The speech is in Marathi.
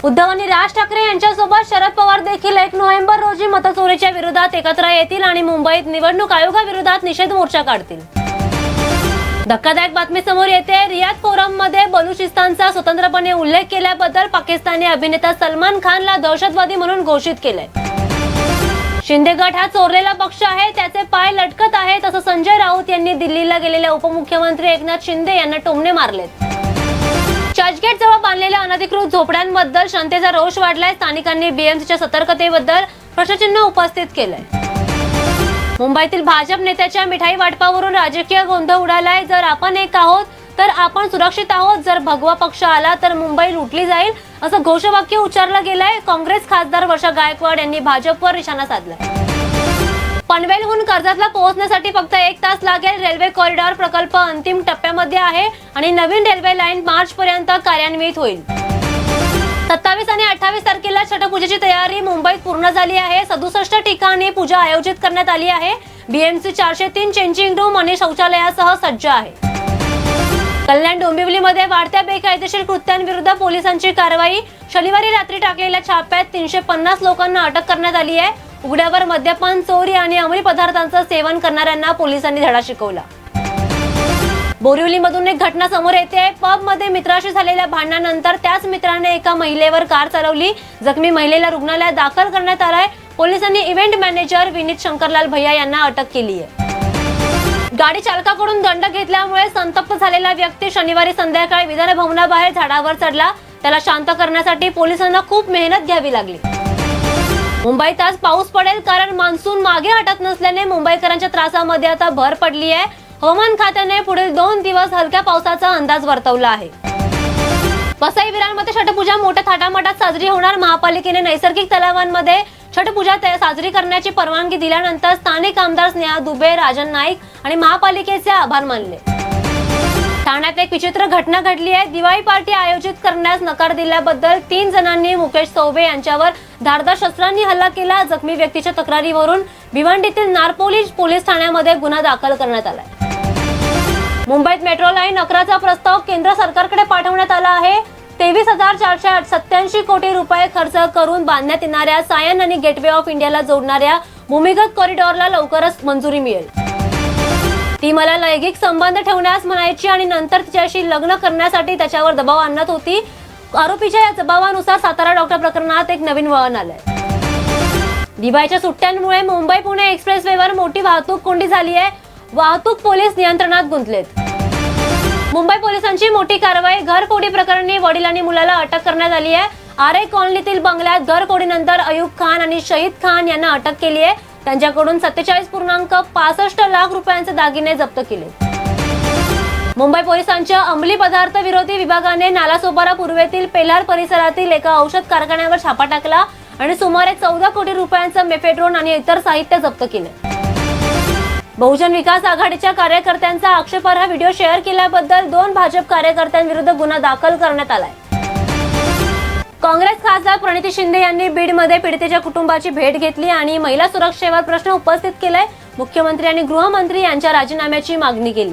उद्धव आणि राज ठाकरे यांच्यासोबत शरद पवार देखील 1 नोव्हेंबर रोजी मतचोरीच्या विरोधात एकत्र येतील आणि मुंबईत निवडणूक आयोगाविरोधात निषेध मोर्चा काढतील। धक्कादायक बातमी समोर येते। रियाद फोरम मध्ये बलुचिस्तानचा स्वतंत्रपणे उल्लेख केल्याबद्दल पाकिस्तानी अभिनेता सलमान खानला दहशतवादी म्हणून घोषित केलंय। शिंदे गट हा चोरलेला पक्ष आहे, त्याचे पाय लटकत आहेत असं संजय राऊत यांनी दिल्लीला गेलेल्या उपमुख्यमंत्री एकनाथ शिंदे यांना टोमणे मारलेत। चर्चगेट जवळ बांधलेल्या अनधिकृत झोपड्यांबद्दल जनतेचा रोष वाढलाय। स्थानिकांनी बीएमसीच्या सतर्कतेबद्दल प्रश्नचिन्ह उपस्थित केलंय। मुंबईतील भाजप नेत्याच्या मिठाई वाटपावरून राजकीय गोंधळ उडालाय। जर आपण एक आहोत तर आपण सुरक्षित आहोत, जर भगवा पक्ष आला तर मुंबई लुटली जाईल असं घोषवाक्य उच्चारलं गेलंय। काँग्रेस खासदार वर्षा गायकवाड यांनी भाजपवर निशाणा साधलाय। पनवेलहून कर्जतला पोहोचण्यासाठी फक्त 1 तास लागेल। रेल्वे कॉरिडॉर प्रकल्प अंतिम टप्प्यामध्ये आहे आणि नवीन रेल्वे लाईन मार्च पर्यंत कार्यान्वित होईल। 27 आणि 28 तारखेला छठपूजेची तयारी मुंबईत पूर्ण झाली आहे। 67 ठिकाणी पूजा आयोजित करण्यात आली आहे। बीएमसी 403 चेंजिंग रूम आणि शौचालयासह सज्ज आहे। कल्याण डोंबिवलीमध्ये वाढत्या बेकायदेशीर कृत्यांविरुद्ध पोलिसांची कारवाई। शनिवारी रात्री टाकलेल्या छाप्यात 350 लोकांना अटक करण्यात आली आहे। उघड्यावर मद्यपान, चोरी आणि अंमली पदार्थांचं सेवन करणाऱ्यांना पोलिसांनी धडा शिकवला। बोरिवलीमधून एक घटना समोर येते। पब मध्ये मित्राशी झालेल्या भांडणानंतर त्याच मित्राने एका महिलेवर कार चालवली। जखमी महिलेला रुग्णालयात दाखल करण्यात आलाय। पोलिसांनी इव्हेंट मॅनेजर विनीत शंकरलाल भैया यांना अटक केली आहे। गाडी चालकाकडून दंड घेतल्यामुळे संतप्त झालेला व्यक्ती शनिवारी संध्याकाळी विधान भवनाबाहेर झाडावर चढला। त्याला शांत करण्यासाठी पोलिसांना खूप मेहनत घ्यावी लागली। मुंबईत आज पाऊस पडेल, कारण मान्सून मागे हटत नसल्याने मुंबईकरांच्या त्रासामध्ये आता भर पडली आहे। हवामान खात्याने पुढील 2 दिवस हलक्या पावसाचा अंदाज वर्तवला आहे। वसई विरारमध्ये छठपूजा मोठ्या थाटामाटात साजरी होणार। महापालिकेने नैसर्गिक तलावांमध्ये छठपूजा साजरी करण्याची परवानगी दिल्यानंतर स्थानिक आमदार स्नेहा दुबे, राजन नाईक आणि महापालिकेचे आभार मानले। ठाण्यात एक विचित्र घटना घडली आहे। दिवाळी पार्टी आयोजित करण्यास नकार दिल्याबद्दल 3 जणांनी मुकेश चौबे यांच्यावर धारदार शस्त्रांनी हल्ला केला। जखमी व्यक्तीच्या तक्रारीवरून भिवंडीतील नारपोली पोलीस ठाण्यामध्ये गुन्हा दाखल करण्यात आलाय। मुंबईत मेट्रो लाईन 11चा प्रस्ताव केंद्र सरकारकडे पाठवण्यात आला आहे। 23,487 कोटी रुपये खर्च करून बांधण्यात येणाऱ्या सायन आणि गेटवे ऑफ इंडियाला जोडणाऱ्या भूमिगत कॉरिडॉरला लवकरच मंजुरी मिळेल। ती मला लैंगिक संबंध ठेवण्यास म्हणायची आणि नंतर तिच्याशी लग्न करण्यासाठी त्याच्यावर दबाव आणत होती। आरोपीच्या या दबावानुसार सातारा डॉक्टर प्रकरणात एक नवीन वळण आलंय। दिवाळीच्या सुट्ट्यांमुळे मुंबई पुणे एक्सप्रेसवेवर मोठी वाहतूक कोंडी झाली आहे। वाहतूक पोलीस नियंत्रणात गुंतलेत। मुंबई पोलिसांची मोठी कारवाई। घरफोडी प्रकरणी वडील आणि मुलाला अटक करण्यात आली आहे। आरे कॉलनीतील बंगल्यात घरफोडीनंतर अयूब खान आणि शहीद खान यांना अटक केली आहे। त्यांच्याकडून 47.65 लाख रुपयांचे दागिने जप्त केले। मुंबई पोलिसांच्या अंमली पदार्थ विरोधी विभागाने नालासोपारा पूर्वेतील पेलार परिसरातील एका औषध कारखान्यावर छापा टाकला आणि सुमारे 14 कोटी रुपयांचं मेफेड्रोन आणि इतर साहित्य जप्त केले। बहुजन विकास आघाडीच्या कार्यकर्त्यांचा आक्षेपार्ह व्हिडिओ शेअर केल्याबद्दल 2 भाजप कार्यकर्त्यांविरुद्ध गुन्हा दाखल करण्यात आलाय। काँग्रेस खासदार प्रणिती शिंदे यांनी बीडमध्ये पीडितेच्या कुटुंबाची भेट घेतली आणि महिला सुरक्षेवर प्रश्न उपस्थित केलाय। मुख्यमंत्री आणि गृहमंत्री यांच्या राजीनाम्याची मागणी केली।